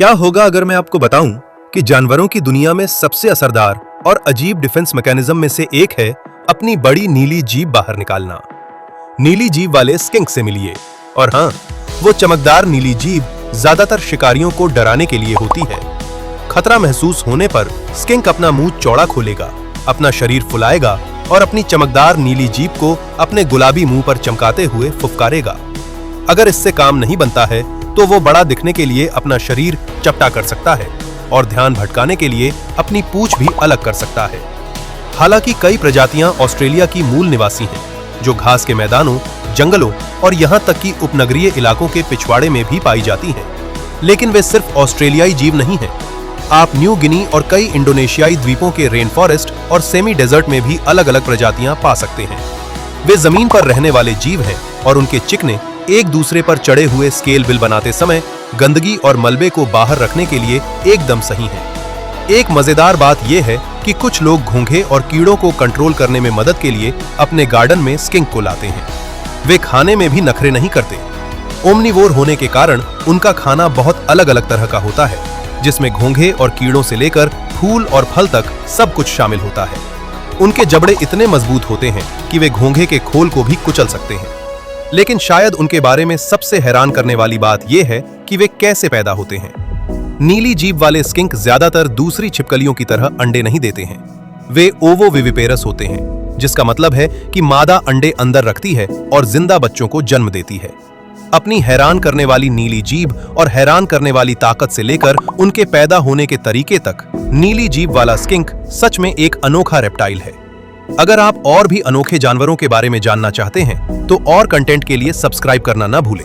क्या होगा अगर मैं आपको बताऊं कि जानवरों की दुनिया में सबसे असरदार और अजीब डिफेंस मैकेनिज्म में से एक है अपनी बड़ी नीली जीभ बाहर निकालना। नीली जीभ वाले स्किंक से मिलिए। और हाँ, वो चमकदार नीली जीभ ज्यादातर शिकारियों को डराने के लिए होती है। खतरा महसूस होने पर स्किंक अपना मुंह चौड़ा खोलेगा, अपना शरीर फुलाएगा और अपनी चमकदार नीली जीभ को अपने गुलाबी मुंह पर चमकाते हुए फुफकारेगा। अगर इससे काम नहीं बनता है तो वो बड़ा दिखने के लिए अपना शरीर चपटा कर सकता है और ध्यान भटकाने के लिए अपनी पूंछ भी अलग कर सकता है। हालांकि कई प्रजातियां ऑस्ट्रेलिया की मूल निवासी हैं, जो घास के मैदानों, जंगलों और यहां तक कि उपनगरीय इलाकों के पिछवाड़े में भी पाई जाती हैं। लेकिन वे सिर्फ ऑस्ट्रेलियाई जीव नहीं हैं। आप न्यू गिनी और कई इंडोनेशियाई द्वीपों के रेन फॉरेस्ट और सेमी डेजर्ट में भी अलग अलग प्रजातियां पा सकते हैं। वे जमीन पर रहने वाले जीव हैं और उनके चिकने एक दूसरे पर चढ़े हुए स्केल बिल बनाते समय गंदगी और मलबे को बाहर रखने के लिए एकदम सही हैं। एक मजेदार बात यह है कि कुछ लोग घोंघे और कीड़ों को कंट्रोल करने में मदद के लिए अपने गार्डन में स्किंक को लाते हैं। वे खाने में भी नखरे नहीं करते। ओमनिवोर होने के कारण उनका खाना बहुत अलग अलग तरह का होता है, जिसमें घोंघे और कीड़ों से लेकर फूल और फल तक सब कुछ शामिल होता है। उनके जबड़े इतने मजबूत होते हैं कि वे घोंघे के खोल को भी कुचल सकते हैं। लेकिन शायद उनके बारे में सबसे हैरान करने वाली बात यह है कि वे कैसे पैदा होते हैं। नीली जीभ वाले स्किंक ज्यादातर दूसरी छिपकलियों की तरह अंडे नहीं देते हैं। वे ओवोविविपेरस होते हैं, जिसका मतलब है कि मादा अंडे अंदर रखती है और जिंदा बच्चों को जन्म देती है। अपनी हैरान करने वाली नीली जीभ और हैरान करने वाली ताकत से लेकर उनके पैदा होने के तरीके तक, नीली जीभ वाला स्किंक सच में एक अनोखा रेप्टाइल है। अगर आप और भी अनोखे जानवरों के बारे में जानना चाहते हैं तो और कंटेंट के लिए सब्सक्राइब करना ना भूलें।